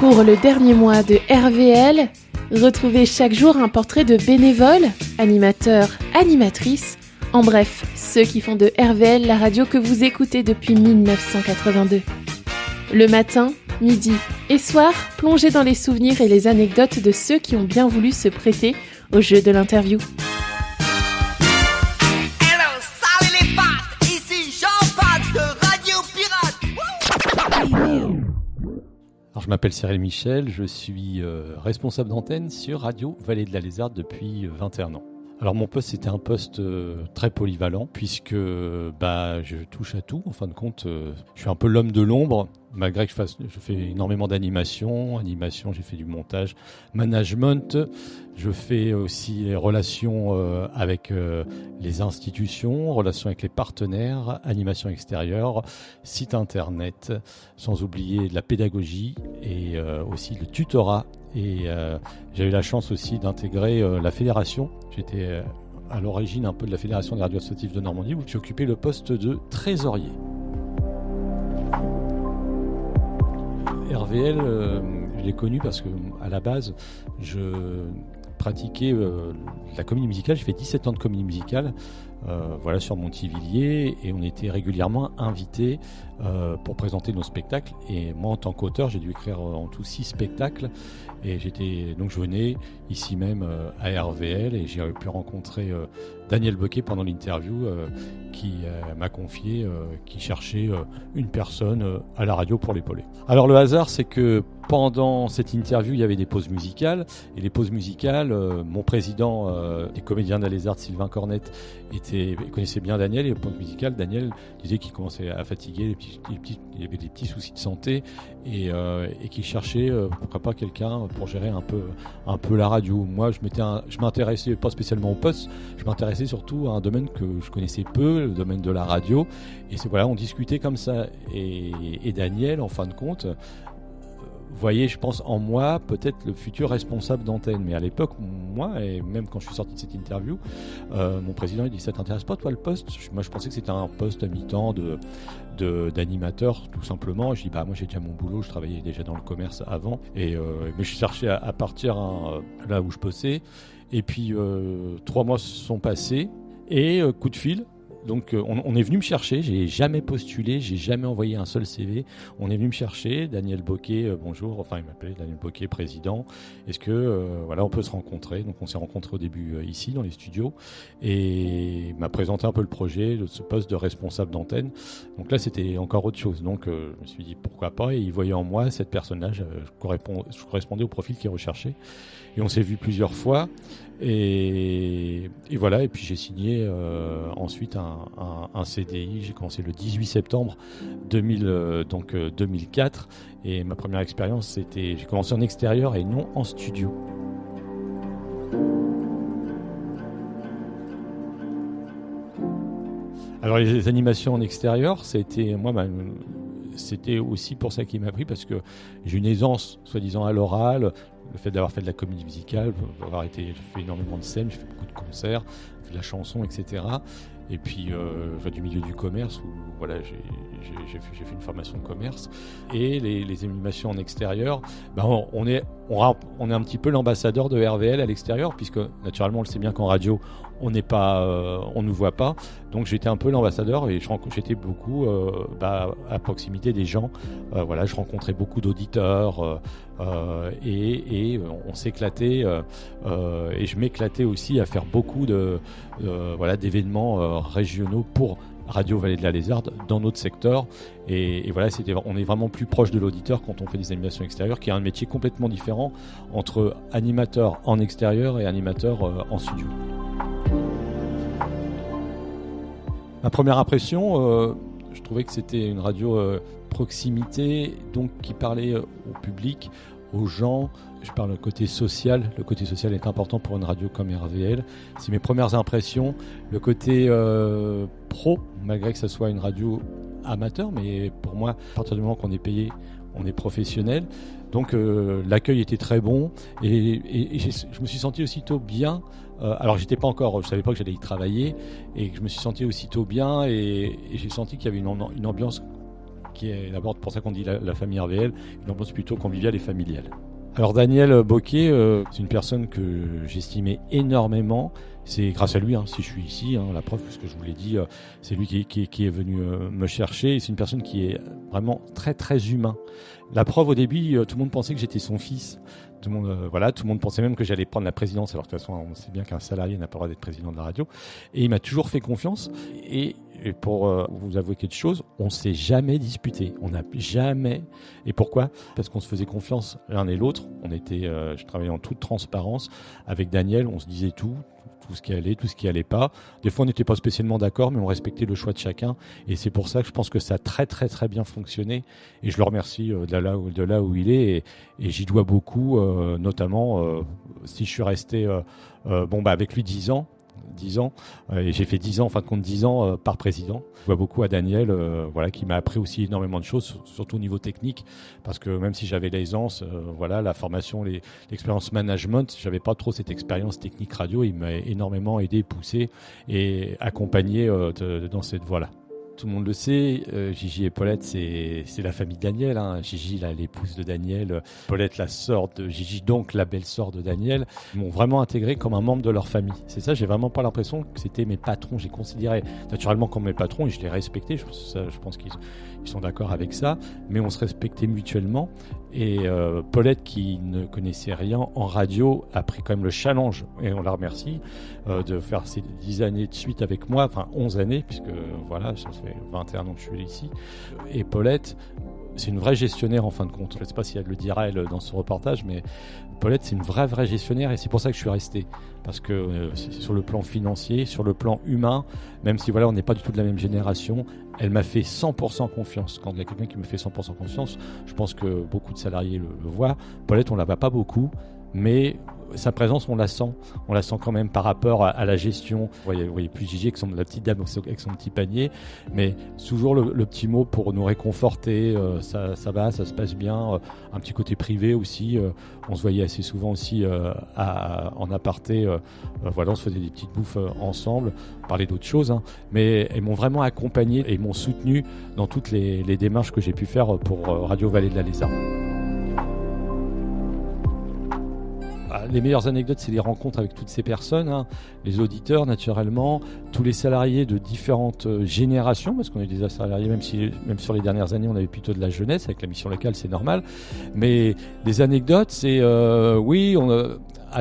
Pour le dernier mois de RVL, retrouvez chaque jour un portrait de bénévoles, animateurs, animatrices, en bref, ceux qui font de RVL la radio que vous écoutez depuis 1982. Le matin, midi et soir, plongez dans les souvenirs et les anecdotes de ceux qui ont bien voulu se prêter au jeu de l'interview. Alors, je m'appelle Cyril Michel, je suis responsable d'antenne sur Radio Vallée de la Lézarde depuis 21 ans. Alors mon poste, c'était un poste très polyvalent puisque je touche à tout. En fin de compte, je suis un peu l'homme de l'ombre, malgré que je fais énormément d'animation, j'ai fait du montage, management. Je fais aussi les relations avec les institutions, relations avec les partenaires, animation extérieure, site internet, sans oublier de la pédagogie et aussi le tutorat. Et j'ai eu la chance aussi d'intégrer la fédération. J'étais à l'origine un peu de la Fédération des radios associatives de Normandie où j'ai occupé le poste de trésorier. RVL, je l'ai connu parce qu'à la base, je pratiquais la comédie musicale. J'ai fait 17 ans de comédie musicale sur Montivilliers et on était régulièrement invités pour présenter nos spectacles. Et moi, en tant qu'auteur, j'ai dû écrire en tout 6 spectacles. Et je venais ici même à RVL et j'ai pu rencontrer Daniel Boquet pendant l'interview qui m'a confié qu'il cherchait une personne à la radio pour l'épauler. Alors le hasard, c'est que pendant cette interview, il y avait des pauses musicales. Et les pauses musicales, mon président des comédiens de la Lézarde, Sylvain Cornette, connaissait bien Daniel. Et les pauses musicales, Daniel disait qu'il commençait à fatiguer, il y avait des petits soucis de santé et qu'il cherchait pourquoi pas quelqu'un pour gérer un peu la radio. Moi, je m'intéressais pas spécialement au poste, je m'intéressais surtout à un domaine que je connaissais peu, le domaine de la radio. Et on discutait comme ça. Et Daniel, en fin de compte, voyez, je pense en moi peut-être le futur responsable d'antenne. Mais à l'époque, moi, et même quand je suis sorti de cette interview, mon président il dit: ça t'intéresse pas toi le poste? Moi je pensais que c'était un poste à mi-temps d'animateur tout simplement. Je dis moi j'ai déjà mon boulot, je travaillais déjà dans le commerce avant mais je cherchais à partir là où je bossais. Et puis 3 mois se sont passés et coup de fil. Donc on est venu me chercher, j'ai jamais postulé, j'ai jamais envoyé un seul CV. On est venu me chercher, Daniel Boquet, bonjour, il m'appelait Daniel Boquet, président. Est-ce que on peut se rencontrer? Donc on s'est rencontrés au début ici dans les studios et il m'a présenté un peu le projet de ce poste de responsable d'antenne. Donc là c'était encore autre chose. Donc je me suis dit pourquoi pas, et il voyait en moi cette personne-là, je correspondais au profil qu'il recherchait. Et on s'est vu plusieurs fois. Et voilà, et puis j'ai signé ensuite un CDI. J'ai commencé le 18 septembre 2004. Et ma première expérience, j'ai commencé en extérieur et non en studio. Alors les animations en extérieur, c'était aussi pour ça qu'il m'a pris, parce que j'ai une aisance, soi-disant à l'oral. Le fait d'avoir fait de la comédie musicale, j'ai fait énormément de scènes, j'ai fait beaucoup de concerts, j'ai fait de la chanson, etc. Et puis du milieu du commerce où j'ai fait une formation de commerce. Et les animations en extérieur, on est un petit peu l'ambassadeur de RVL à l'extérieur, puisque naturellement on le sait bien qu'en radio on nous voit pas. Donc j'étais un peu l'ambassadeur et j'étais beaucoup à proximité des gens. Je rencontrais beaucoup d'auditeurs et on s'éclatait et je m'éclatais aussi à faire beaucoup d'événements régionaux pour Radio Vallée de la Lézarde dans notre secteur. Et on est vraiment plus proche de l'auditeur quand on fait des animations extérieures, qui est un métier complètement différent entre animateur en extérieur et animateur en studio. Ma première impression, je trouvais que c'était une radio proximité, donc qui parlait au public, aux gens. Je parle du côté social. Le côté social est important pour une radio comme RVL. C'est mes premières impressions. Le côté pro, malgré que ce soit une radio amateur, mais pour moi, à partir du moment qu'on est payé, on est professionnel. Donc l'accueil était très bon et je me suis senti aussitôt bien. Alors je savais pas que j'allais y travailler, et je me suis senti aussitôt bien et j'ai senti qu'il y avait une ambiance qui est d'abord pour ça qu'on dit la famille RVL, une ambiance plutôt conviviale et familiale. Alors Daniel Bocquet, c'est une personne que j'estimais énormément. C'est grâce à lui si je suis ici, la preuve, ce que je vous l'ai dit, c'est lui qui est venu me chercher. C'est une personne qui est vraiment très très humain. La preuve, au début, tout le monde pensait que j'étais son fils. Tout le monde pensait même que j'allais prendre la présidence, alors que de toute façon, on sait bien qu'un salarié n'a pas le droit d'être président de la radio. Et il m'a toujours fait confiance. Et pour vous avouer quelque chose, on ne s'est jamais disputé. On n'a jamais. Et pourquoi ? Parce qu'on se faisait confiance l'un et l'autre. Je travaillais en toute transparence avec Daniel. On se disait tout ce qui allait, tout ce qui allait pas. Des fois, on n'était pas spécialement d'accord, mais on respectait le choix de chacun. Et c'est pour ça que je pense que ça a très, très, très bien fonctionné. Et je le remercie de là où il est. Et j'y dois beaucoup, notamment si je suis resté avec lui 10 ans. Et j'ai fait 10 ans, en fin de compte 10 ans par président. Je vois beaucoup à Daniel, qui m'a appris aussi énormément de choses, surtout au niveau technique, parce que même si j'avais l'aisance, la formation, l'expérience management, j'avais pas trop cette expérience technique radio. Il m'a énormément aidé, poussé et accompagné dans cette voie-là. Tout le monde le sait, Gigi et Paulette, c'est la famille Daniel. Gigi, l'épouse de Daniel, Paulette, la sœur de Gigi, donc la belle-sœur de Daniel, m'ont vraiment intégré comme un membre de leur famille. C'est ça, j'ai vraiment pas l'impression que c'était mes patrons. J'ai considéré naturellement comme mes patrons et je les respectais. Je pense qu'ils sont d'accord avec ça, mais on se respectait mutuellement. Et Paulette, qui ne connaissait rien en radio, a pris quand même le challenge, et on la remercie, de faire ces 10 années de suite avec moi, enfin 11 années, puisque ça fait 21 ans que je suis ici. Et Paulette, c'est une vraie gestionnaire en fin de compte. Je ne sais pas si elle le dira elle dans ce reportage, mais Paulette, c'est une vraie gestionnaire et c'est pour ça que je suis resté. Parce que c'est sur le plan financier, sur le plan humain, même si on n'est pas du tout de la même génération, elle m'a fait 100% confiance. Quand il y a quelqu'un qui me fait 100% confiance, je pense que beaucoup de salariés le voient. Paulette, on ne la voit pas beaucoup, mais sa présence, on la sent quand même par rapport à la gestion. Vous voyez plus Gigi avec la petite dame avec son petit panier, mais toujours le petit mot pour nous réconforter. Ça va, ça se passe bien. Un petit côté privé aussi. On se voyait assez souvent aussi en aparté. On se faisait des petites bouffes ensemble. On parlait d'autres choses, mais elles m'ont vraiment accompagné et m'ont soutenu dans toutes les démarches que j'ai pu faire pour Radio Vallée de la Lézarde. Les meilleures anecdotes, c'est les rencontres avec toutes ces personnes, les auditeurs naturellement, tous les salariés de différentes générations, parce qu'on est des salariés, même sur les dernières années, on avait plutôt de la jeunesse, avec la mission locale, c'est normal. Mais les anecdotes, c'est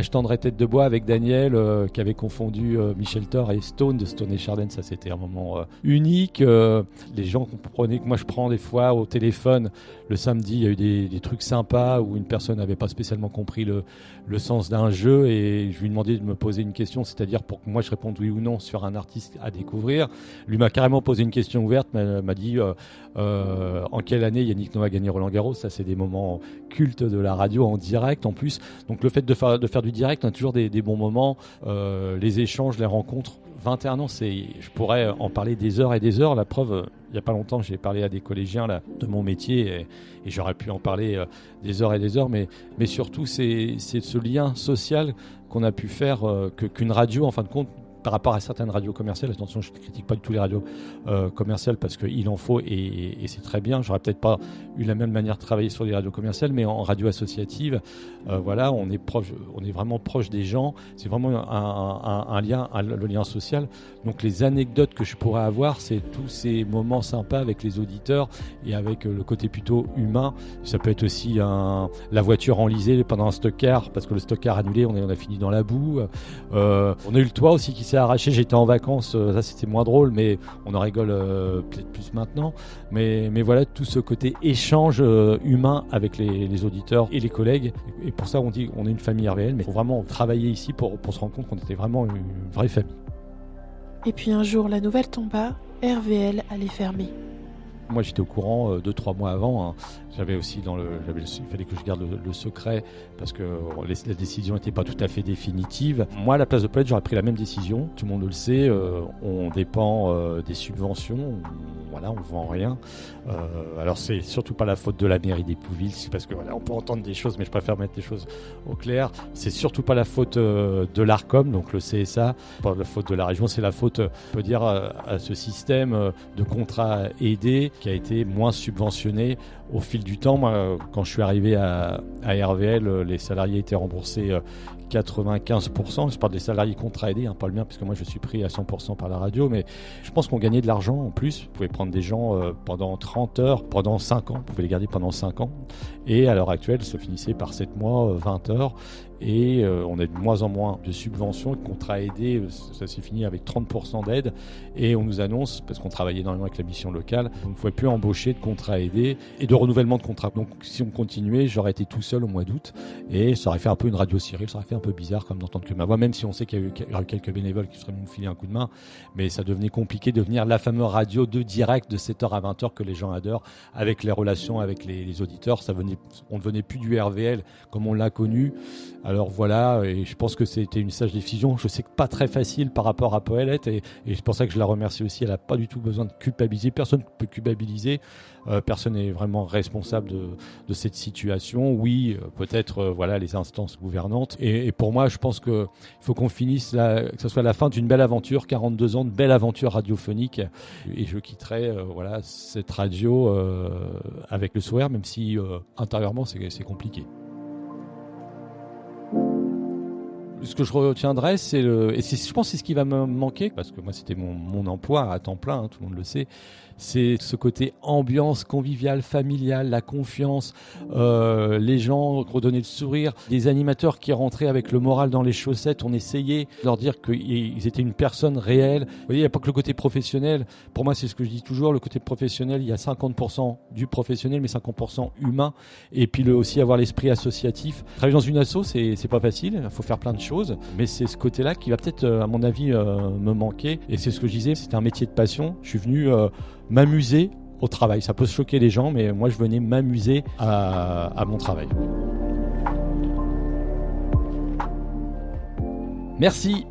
je tendrai tête de bois avec Daniel, qui avait confondu Michel Thor et Stone, de Stone et Chardin. Ça, c'était un moment unique. Les gens comprenaient que moi, je prends des fois au téléphone. Le samedi, il y a eu des trucs sympas où une personne n'avait pas spécialement compris le sens d'un jeu et je lui demandais de me poser une question, c'est-à-dire pour que moi, je réponde oui ou non sur un artiste à découvrir. Lui m'a carrément posé une question ouverte, m'a dit en quelle année Yannick Noah a gagné Roland-Garros. Ça, c'est des moments cultes de la radio en direct en plus. Donc, le fait de faire du direct, on a toujours des bons moments, les échanges, les rencontres. 21 ans, je pourrais en parler des heures et des heures. La preuve, il n'y a pas longtemps, j'ai parlé à des collégiens de mon métier et j'aurais pu en parler des heures et des heures, mais surtout, c'est ce lien social qu'on a pu faire, qu'une radio, en fin de compte, par rapport à certaines radios commerciales. Attention, je ne critique pas du tout les radios commerciales parce qu'il en faut et c'est très bien. J'aurais peut-être pas eu la même manière de travailler sur les radios commerciales, mais en radio associative, on est vraiment proche des gens. C'est vraiment un lien, le lien social. Donc les anecdotes que je pourrais avoir, c'est tous ces moments sympas avec les auditeurs et avec le côté plutôt humain. Ça peut être aussi la voiture enlisée pendant un stock-car parce que le stock-car annulé, on a fini dans la boue. On a eu le toit aussi qui s'est arraché, j'étais en vacances, ça c'était moins drôle, mais on en rigole peut-être plus maintenant. Mais voilà, tout ce côté échange humain avec les auditeurs et les collègues. Et pour ça, on dit on est une famille RVL, mais il faut vraiment travailler ici pour se rendre compte qu'on était vraiment une vraie famille. Et puis un jour, la nouvelle tomba, RVL allait fermer. Moi, j'étais au courant 2-3 mois avant. J'avais aussi il fallait que je garde le secret parce que la décision n'était pas tout à fait définitive. Moi, à la place de Paulette, j'aurais pris la même décision. Tout le monde le sait. On dépend des subventions. On vend rien. Alors, c'est surtout pas la faute de la mairie d'Épouville, parce que on peut entendre des choses, mais je préfère mettre les choses au clair. C'est surtout pas la faute de l'Arcom, donc le CSA, pas la faute de la région. C'est la faute, on peut dire, à ce système de contrats aidés qui a été moins subventionné au fil du temps. Moi, quand je suis arrivé à RVL, les salariés étaient remboursés 95%. Je parle des salariés contrats aidés, pas le mien, parce que moi je suis pris à 100% par la radio, mais je pense qu'on gagnait de l'argent en plus. Vous pouvez prendre des gens pendant 30 heures, pendant 5 ans, vous pouvez les garder pendant 5 ans. Et à l'heure actuelle, ça finissait par 7 mois, 20 heures. Et on a de moins en moins de subventions. Le contrat aidé, ça s'est fini avec 30% d'aide. Et on nous annonce, parce qu'on travaille énormément avec la mission locale, on ne pouvait plus embaucher de contrats aidés et de renouvellement de contrats. Donc si on continuait, j'aurais été tout seul au mois d'août. Et ça aurait fait un peu une radio Cyril, ça aurait fait un peu bizarre comme d'entendre que ma voix, même si on sait qu'il y a eu quelques bénévoles qui seraient venus nous filer un coup de main. Mais ça devenait compliqué de devenir la fameuse radio de direct de 7h à 20h que les gens adorent, avec les relations avec les auditeurs. On ne venait plus du RVL comme on l'a connu. Alors voilà, et je pense que c'était une sage décision. Je sais que pas très facile par rapport à Paulette, et c'est pour ça que je la remercie aussi. Elle n'a pas du tout besoin de culpabiliser. Personne ne peut culpabiliser. Personne n'est vraiment responsable de cette situation. Oui, peut-être les instances gouvernantes. Et pour moi, je pense qu'il faut qu'on finisse, que ce soit la fin d'une belle aventure, 42 ans de belle aventure radiophonique. Et je quitterai cette radio avec le sourire, même si intérieurement c'est compliqué. Ce que je retiendrai, je pense que c'est ce qui va me manquer, parce que moi c'était mon emploi à temps plein, tout le monde le sait, c'est ce côté ambiance conviviale, familiale, la confiance, les gens redonner le sourire, des animateurs qui rentraient avec le moral dans les chaussettes. On essayait de leur dire qu'ils étaient une personne réelle. Vous voyez, il n'y a pas que le côté professionnel. Pour moi, c'est ce que je dis toujours, le côté professionnel, il y a 50% du professionnel, mais 50% humain. Et puis aussi avoir l'esprit associatif. Travailler dans une asso, c'est pas facile, il faut faire plein de choses, mais c'est ce côté-là qui va peut-être, à mon avis, me manquer. Et c'est ce que je disais, c'était un métier de passion. Je suis venu m'amuser au travail. Ça peut choquer les gens, mais moi je venais m'amuser à mon travail. Merci.